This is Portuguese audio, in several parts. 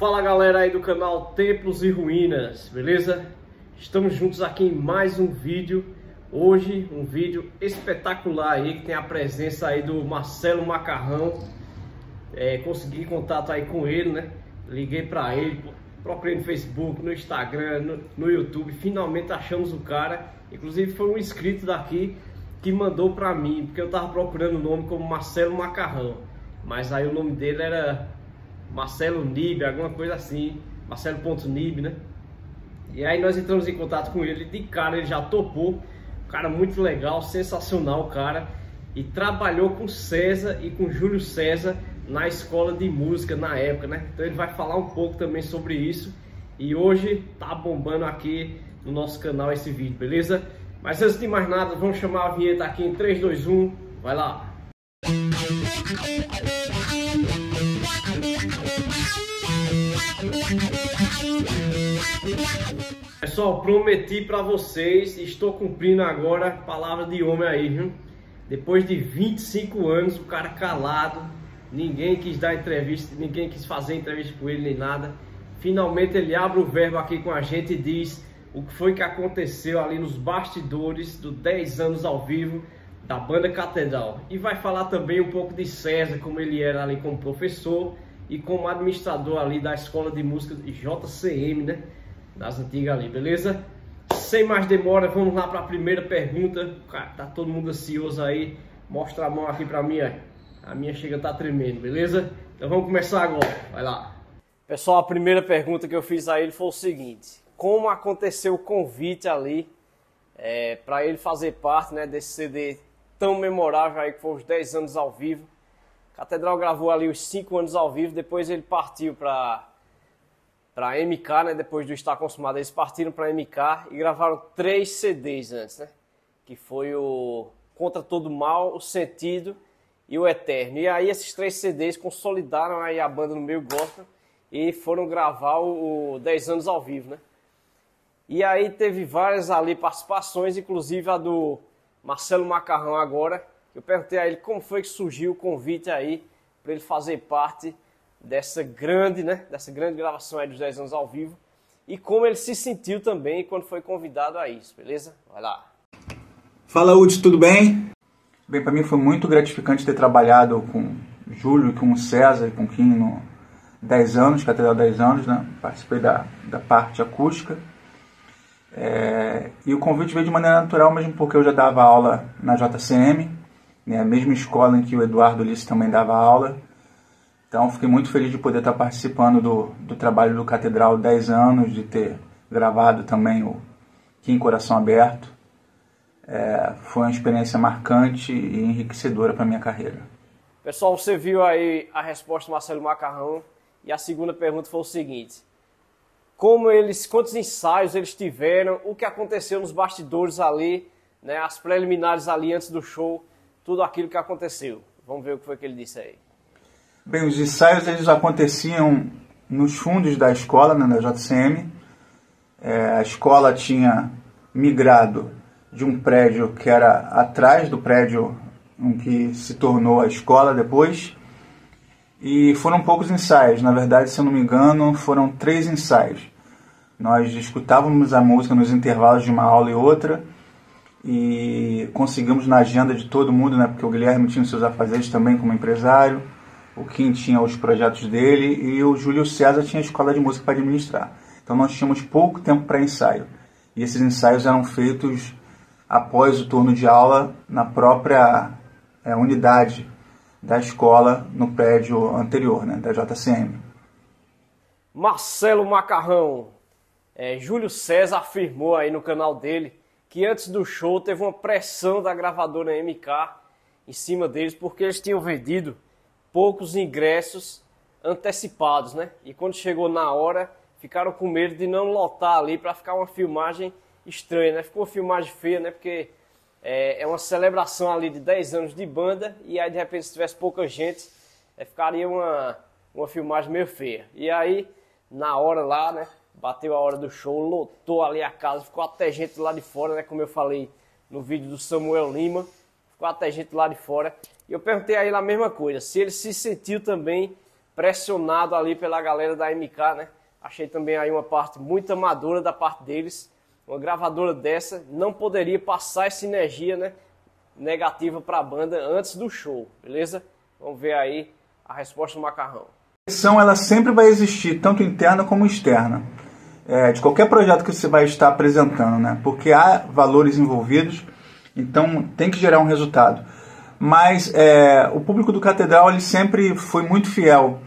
Fala galera aí do canal Templos e Ruínas, beleza? Estamos juntos aqui em mais um vídeo. Hoje um vídeo espetacular aí, que tem a presença aí do Marcelo Macarrão. Consegui contato aí com ele, né? Liguei pra ele, procurei no Facebook, no Instagram, no YouTube. Finalmente achamos o cara. Inclusive foi um inscrito daqui que mandou pra mim, porque eu tava procurando o nome como Marcelo Macarrão, mas aí o nome dele era Marcelo Nib, alguma coisa assim, Marcelo.nib, né? E aí nós entramos em contato com ele, de cara ele já topou. Cara muito legal, sensacional o cara. E trabalhou com César e com Júlio César na escola de música na época, né? Então ele vai falar um pouco também sobre isso. E hoje tá bombando aqui no nosso canal esse vídeo, beleza? Mas antes de mais nada, vamos chamar a vinheta aqui em 3, 2, 1, vai lá! Pessoal, prometi pra vocês, estou cumprindo agora a palavra de homem aí, viu? Depois de 25 anos, o cara calado, ninguém quis dar entrevista, ninguém quis fazer entrevista com ele nem nada. Finalmente ele abre o verbo aqui com a gente e diz o que foi que aconteceu ali nos bastidores do 10 anos ao vivo da banda Catedral. E vai falar também um pouco de César, como ele era ali como professor e como administrador ali da escola de música de JCM, né? Das antigas ali, beleza? Sem mais demora, vamos lá para a primeira pergunta. Cara, tá todo mundo ansioso aí. Mostra a mão aqui para mim, ó. A minha chega a tá tremendo, beleza? Então vamos começar agora, vai lá. Pessoal, a primeira pergunta que eu fiz a ele foi o seguinte: como aconteceu o convite ali para ele fazer parte, né, desse CD tão memorável aí que foi os 10 anos ao vivo? Catedral gravou ali os 5 anos ao vivo, depois ele partiu para MK, né? Depois do Estar Consumado, eles partiram para MK e gravaram 3 CDs antes, né? Que foi o Contra Todo Mal, o Sentido e o Eterno. E aí esses 3 CDs consolidaram aí a banda no meio gospel e foram gravar o 10 anos ao vivo, né? E aí teve várias ali participações, inclusive a do Marcelo Macarrão agora. Eu perguntei a ele como foi que surgiu o convite aí para ele fazer parte dessa grande, né, dessa grande gravação aí dos 10 anos ao vivo e como ele se sentiu também quando foi convidado a isso, beleza? Vai lá. Fala, Hudson, tudo bem? Bem, para mim foi muito gratificante ter trabalhado com Júlio, com o César e com o Kim no 10 anos, Catedral 10 anos, né? Participei da parte acústica. E o convite veio de maneira natural, mesmo porque eu já dava aula na JCM, né? A mesma escola em que o Eduardo Ulisses também dava aula. Então fiquei muito feliz de poder estar participando do trabalho do Catedral 10 anos, de ter gravado também o Kim Coração Aberto. Foi uma experiência marcante e enriquecedora para a minha carreira. Pessoal, você viu aí a resposta do Marcelo Macarrão, e a segunda pergunta foi o seguinte: quantos ensaios eles tiveram, o que aconteceu nos bastidores ali, né, as preliminares ali antes do show, tudo aquilo que aconteceu. Vamos ver o que foi que ele disse aí. Bem, os ensaios eles aconteciam nos fundos da escola, né, da JCM. A escola tinha migrado de um prédio que era atrás do prédio em que se tornou a escola depois. E foram poucos ensaios, na verdade, se eu não me engano, foram 3 ensaios. Nós escutávamos a música nos intervalos de uma aula e outra e conseguimos na agenda de todo mundo, né, porque o Guilherme tinha os seus afazeres também como empresário, o Kim tinha os projetos dele e o Júlio César tinha a escola de música para administrar. Então nós tínhamos pouco tempo para ensaio. E esses ensaios eram feitos após o turno de aula na própria unidade da escola no prédio anterior, né, da JCM. Marcelo Macarrão. Júlio César afirmou aí no canal dele que antes do show teve uma pressão da gravadora MK em cima deles porque eles tinham vendido poucos ingressos antecipados, né? E quando chegou na hora, ficaram com medo de não lotar ali para ficar uma filmagem estranha, né? Ficou uma filmagem feia, né? Porque é uma celebração ali de 10 anos de banda e aí de repente se tivesse pouca gente, ficaria uma filmagem meio feia. E aí, na hora lá, né? Bateu a hora do show, lotou ali a casa, ficou até gente lá de fora, né? Como eu falei no vídeo do Samuel Lima, ficou até gente lá de fora. E eu perguntei a ele a mesma coisa, se ele se sentiu também pressionado ali pela galera da MK, né? Achei também aí uma parte muito amadora da parte deles. Uma gravadora dessa não poderia passar essa energia, né, negativa para a banda antes do show, beleza? Vamos ver aí a resposta do Macarrão. A pressão ela sempre vai existir, tanto interna como externa, de qualquer projeto que você vai estar apresentando, né? Porque há valores envolvidos, então tem que gerar um resultado. Mas o público do Catedral ele sempre foi muito fiel,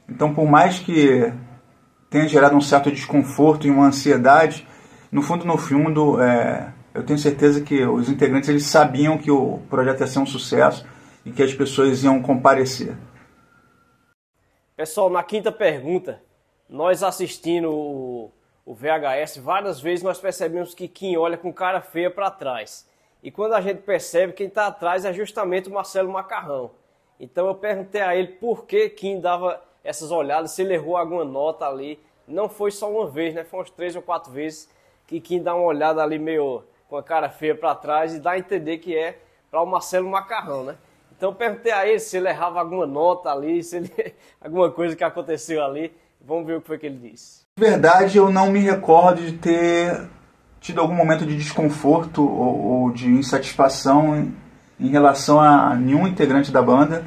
então por mais que tenha gerado um certo desconforto e uma ansiedade, no fundo, eu tenho certeza que os integrantes eles sabiam que o projeto ia ser um sucesso e que as pessoas iam comparecer. Pessoal, na quinta pergunta, nós assistindo o VHS, várias vezes nós percebemos que Kim olha com cara feia para trás. E quando a gente percebe, quem está atrás é justamente o Marcelo Macarrão. Então eu perguntei a ele por que Kim dava essas olhadas, se ele errou alguma nota ali. Não foi só uma vez, né? Foi umas 3 ou 4 vezes que Kim dá uma olhada ali meio com a cara feia para trás e dá a entender que é para o Marcelo Macarrão, né? Então eu perguntei a ele se ele errava alguma nota ali, se ele alguma coisa que aconteceu ali. Vamos ver o que foi que ele disse. De verdade, eu não me recordo de ter tido algum momento de desconforto ou de insatisfação em relação a nenhum integrante da banda.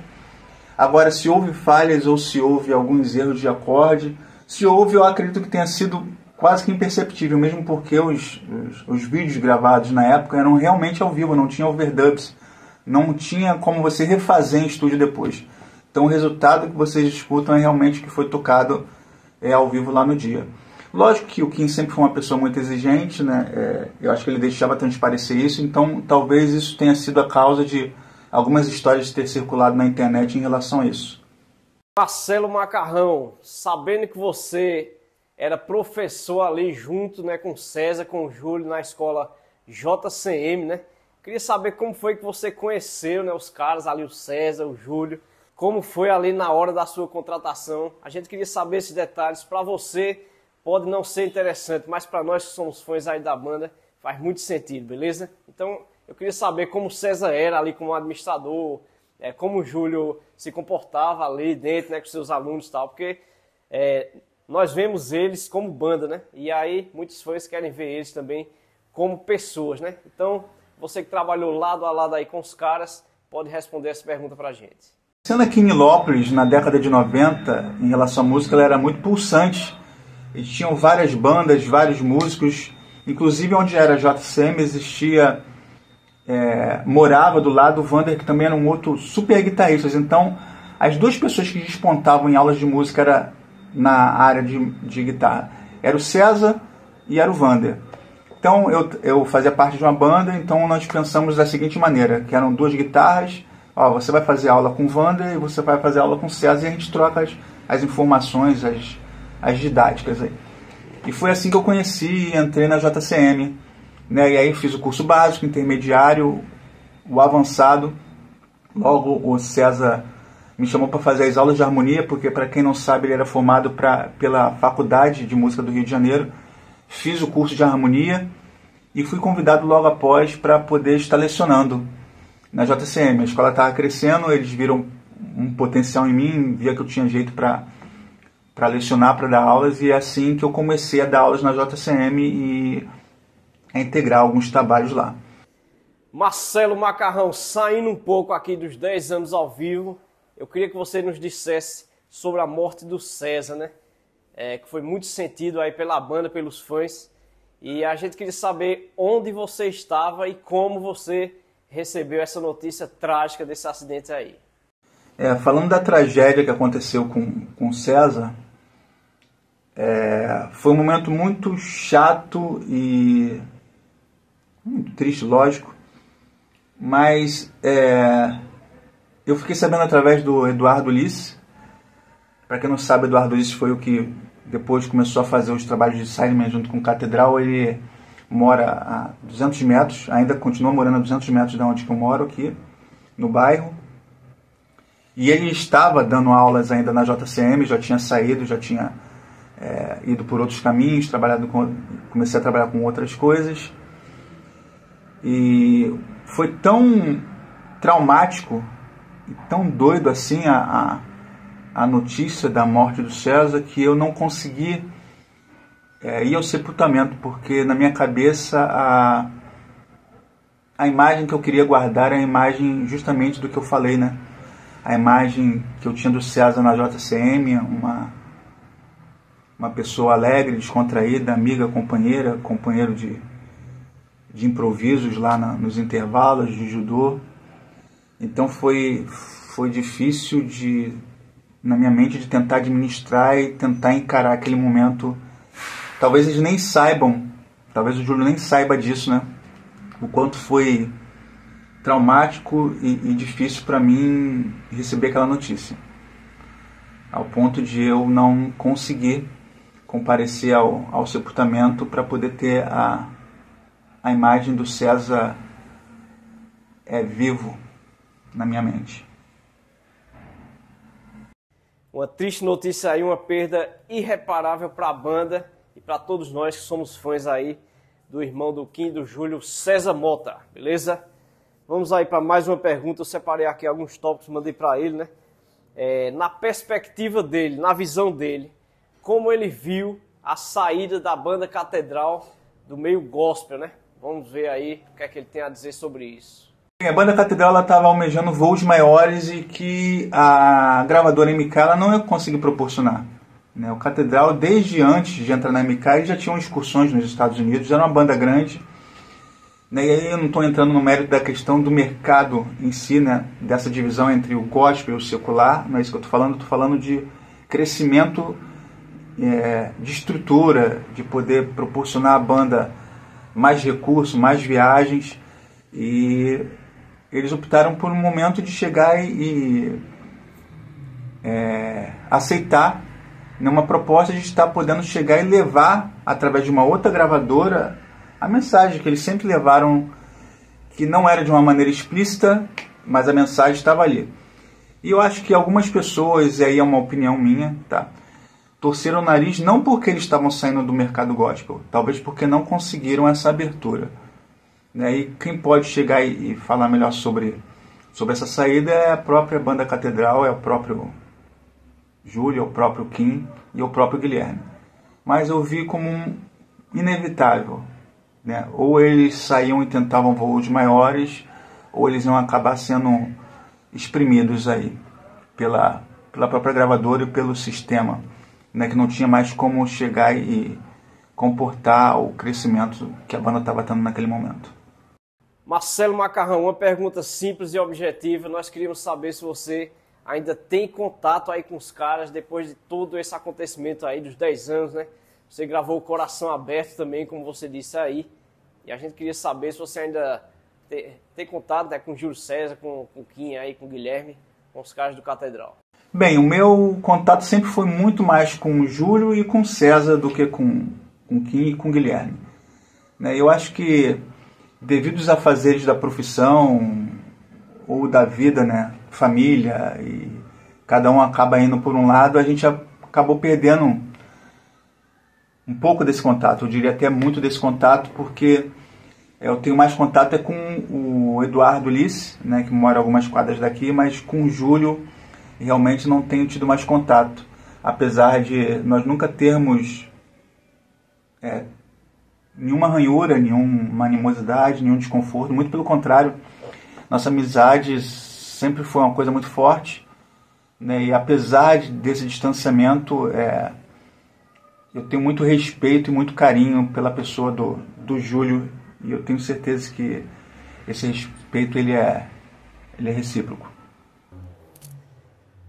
Agora, se houve falhas ou se houve alguns erros de acorde, se houve, eu acredito que tenha sido quase que imperceptível, mesmo porque os vídeos gravados na época eram realmente ao vivo, não tinha overdubs, não tinha como você refazer em estúdio depois. Então o resultado que vocês escutam é realmente o que foi tocado ao vivo lá no dia. Lógico que o Kim sempre foi uma pessoa muito exigente, né? Eu acho que ele deixava transparecer isso, então talvez isso tenha sido a causa de algumas histórias ter circulado na internet em relação a isso. Marcelo Macarrão, sabendo que você era professor ali junto, né, com o César, com o Júlio na escola JCM, né? Queria saber como foi que você conheceu, né, os caras ali, o César, o Júlio, como foi ali na hora da sua contratação. A gente queria saber esses detalhes. Para você pode não ser interessante, mas para nós que somos fãs aí da banda faz muito sentido, beleza? Então eu queria saber como o César era ali como administrador, como o Júlio se comportava ali dentro, né, com seus alunos e tal, porque nós vemos eles como banda, né? E aí muitos fãs querem ver eles também como pessoas, né? Então, você que trabalhou lado a lado aí com os caras, pode responder essa pergunta pra gente. Sendo aqui em Nilópolis, na década de 90, em relação à música, ela era muito pulsante. E tinham várias bandas, vários músicos, inclusive onde era a JCM existia, morava do lado o Vander, que também era um outro super guitarrista. Então, as duas pessoas que despontavam em aulas de música era na área de guitarra. Era o César e era o Vander. Então eu fazia parte de uma banda, então nós pensamos da seguinte maneira, que eram duas guitarras, você vai fazer aula com o Vander e você vai fazer aula com o César, e a gente troca as informações, as didáticas aí. E foi assim que eu conheci e entrei na JCM, né? E aí fiz o curso básico, intermediário, o avançado. Logo o César me chamou para fazer as aulas de harmonia, porque, para quem não sabe, ele era formado pela Faculdade de Música do Rio de Janeiro. Fiz o curso de harmonia e fui convidado logo após para poder estar lecionando na JCM. A escola estava crescendo, eles viram um potencial em mim, via que eu tinha jeito para lecionar, para dar aulas, e é assim que eu comecei a dar aulas na JCM e a integrar alguns trabalhos lá. Marcelo Macarrão, saindo um pouco aqui dos 10 anos ao vivo, eu queria que você nos dissesse sobre a morte do César, né? Que foi muito sentido aí pela banda, pelos fãs. E a gente queria saber onde você estava e como você recebeu essa notícia trágica desse acidente aí. Falando da tragédia que aconteceu com o César, foi um momento muito chato e muito triste, lógico. Mas eu fiquei sabendo através do Eduardo Ulisses. Para quem não sabe, o Eduardo Ulisses foi o que depois começou a fazer os trabalhos de Sideman junto com o Catedral. Ele mora a 200 metros, ainda continua morando a 200 metros de onde eu moro aqui, no bairro. E ele estava dando aulas ainda na JCM, já tinha saído, já tinha ido por outros caminhos, comecei a trabalhar com outras coisas. E foi tão traumático e tão doido assim a a notícia da morte do César que eu não consegui ir ao sepultamento, porque na minha cabeça a imagem que eu queria guardar é a imagem justamente do que eu falei, né? A imagem que eu tinha do César na JCM, uma pessoa alegre, descontraída, amiga, companheiro de improvisos lá nos intervalos de judô. Então foi difícil na minha mente de tentar administrar e tentar encarar aquele momento. Talvez eles nem saibam, talvez o Júlio nem saiba disso, né? O quanto foi traumático e difícil para mim receber aquela notícia, ao ponto de eu não conseguir comparecer ao sepultamento para poder ter a imagem do César vivo na minha mente. Uma triste notícia aí, uma perda irreparável para a banda e para todos nós que somos fãs aí do irmão do Kim e do Júlio, César Mota, beleza? Vamos aí para mais uma pergunta. Eu separei aqui alguns tópicos, mandei para ele, né? Na perspectiva dele, na visão dele, como ele viu a saída da banda Catedral do meio gospel, né? Vamos ver aí o que é que ele tem a dizer sobre isso. A banda Catedral estava almejando voos maiores e que a gravadora MK ela não ia conseguir proporcionar. O Catedral, desde antes de entrar na MK, eles já tinham excursões nos Estados Unidos, era uma banda grande. E aí eu não estou entrando no mérito da questão do mercado em si, né? Dessa divisão entre o gospel e o secular, não é isso que eu estou falando de crescimento de estrutura, de poder proporcionar à banda mais recursos, mais viagens, e eles optaram por um momento de chegar e aceitar uma proposta de estar podendo chegar e levar, através de uma outra gravadora, a mensagem que eles sempre levaram, que não era de uma maneira explícita, mas a mensagem estava ali. E eu acho que algumas pessoas, e aí é uma opinião minha, tá, torceram o nariz não porque eles estavam saindo do mercado gospel, talvez porque não conseguiram essa abertura. E quem pode chegar e falar melhor sobre essa saída é a própria banda Catedral, é o próprio Júlio, é o próprio Kim e o próprio Guilherme. Mas eu vi como inevitável, né? Ou eles saíam e tentavam voos maiores, ou eles iam acabar sendo exprimidos aí pela própria gravadora e pelo sistema, né? Que não tinha mais como chegar e comportar o crescimento que a banda estava tendo naquele momento. Marcelo Macarrão, uma pergunta simples e objetiva. Nós queríamos saber se você ainda tem contato aí com os caras depois de todo esse acontecimento aí dos 10 anos, né? Você gravou o Coração Aberto também, como você disse aí. E a gente queria saber se você ainda tem contato, né, com o Júlio César, com o Kim aí, com o Guilherme, com os caras do Catedral. Bem, o meu contato sempre foi muito mais com o Júlio e com o César do que com o Kim e com o Guilherme. Eu acho que, devido aos afazeres da profissão ou da vida, né, família, e cada um acaba indo por um lado, a gente acabou perdendo um pouco desse contato, eu diria até muito desse contato, porque eu tenho mais contato com o Eduardo Ulisses, né, que mora algumas quadras daqui, mas com o Júlio realmente não tenho tido mais contato, apesar de nós nunca termos nenhuma ranhura, nenhuma animosidade, nenhum desconforto, muito pelo contrário, nossa amizade sempre foi uma coisa muito forte, né, e apesar desse distanciamento, eu tenho muito respeito e muito carinho pela pessoa do Júlio, e eu tenho certeza que esse respeito ele é recíproco.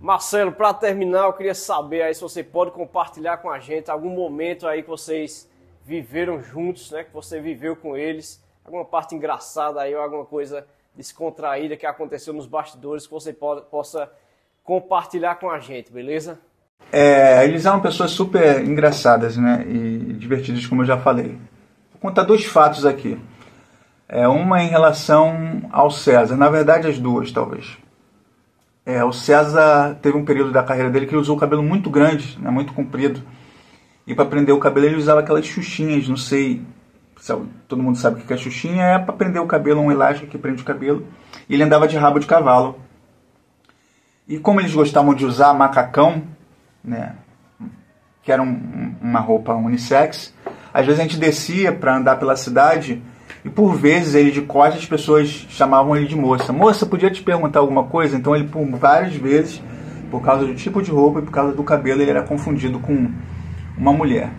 Marcelo, para terminar, eu queria saber aí se você pode compartilhar com a gente algum momento aí que vocês viveram juntos, né, que você viveu com eles, alguma parte engraçada aí ou alguma coisa descontraída que aconteceu nos bastidores que você possa compartilhar com a gente, beleza? Eles eram pessoas super engraçadas, né, e divertidas, como eu já falei. Vou contar 2 fatos aqui. Uma em relação ao César, na verdade as duas, talvez. O César teve um período da carreira dele que ele usou o cabelo muito grande, né, muito comprido. E para prender o cabelo ele usava aquelas xuxinhas, não sei se todo mundo sabe o que é xuxinha, é para prender o cabelo, um elástico que prende o cabelo. E ele andava de rabo de cavalo. E como eles gostavam de usar macacão, né, que era uma roupa unissex, às vezes a gente descia para andar pela cidade e por vezes ele de costas as pessoas chamavam ele de moça. Moça, podia te perguntar alguma coisa? Então ele por várias vezes, por causa do tipo de roupa e por causa do cabelo, ele era confundido com uma mulher.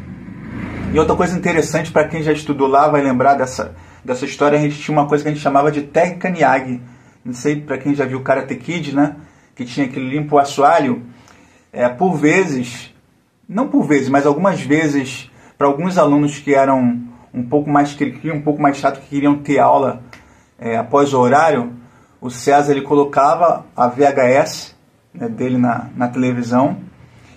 E outra coisa interessante, para quem já estudou lá vai lembrar dessa história, a gente tinha uma coisa que a gente chamava de técnica Miyagi. Não sei, para quem já viu Karate Kid, né? Que tinha aquele limpo assoalho. Por vezes, não por vezes, mas algumas vezes, para alguns alunos que eram um pouco mais chato, que queriam ter aula após o horário, o César ele colocava a VHS, né, dele na televisão.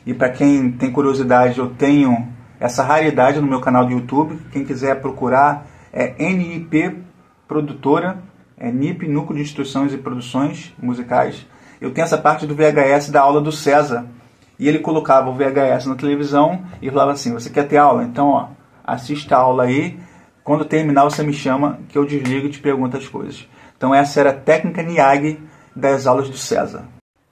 E para quem tem curiosidade, eu tenho essa raridade no meu canal do YouTube. Quem quiser procurar, é NIP Produtora, NIP, Núcleo de Instruções e Produções Musicais. Eu tenho essa parte do VHS da aula do César. E ele colocava o VHS na televisão e falava assim: você quer ter aula? Então, ó, assista a aula aí. Quando terminar, você me chama que eu desligo e te pergunto as coisas. Então, essa era a técnica Miyagi das aulas do César.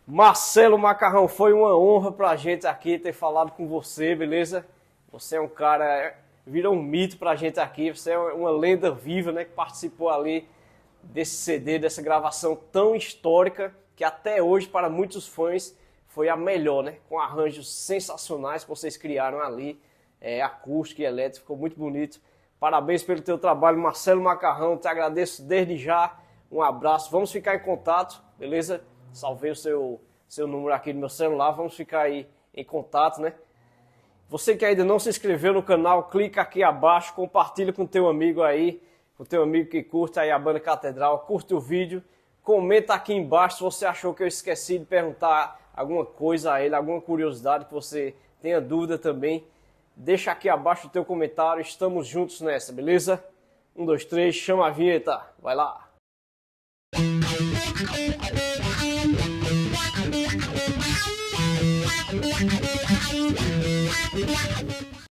Marcelo Macarrão, foi uma honra pra gente aqui ter falado com você, beleza? Você é um cara, virou um mito pra gente aqui. Você é uma lenda viva, né? Que participou ali desse CD, dessa gravação tão histórica, que até hoje, para muitos fãs, foi a melhor, né? Com arranjos sensacionais que vocês criaram ali, acústico e elétrico, ficou muito bonito. Parabéns pelo teu trabalho, Marcelo Macarrão, te agradeço desde já, um abraço, vamos ficar em contato, beleza? Salvei o seu número aqui no meu celular, vamos ficar aí em contato, né? Você que ainda não se inscreveu no canal, clica aqui abaixo, compartilha com teu amigo aí, com teu amigo que curte aí a banda Catedral, curte o vídeo, comenta aqui embaixo se você achou que eu esqueci de perguntar alguma coisa a ele, alguma curiosidade que você tenha dúvida também. Deixa aqui abaixo o teu comentário, estamos juntos nessa, beleza? 1, 2, 3, chama a vinheta, vai lá!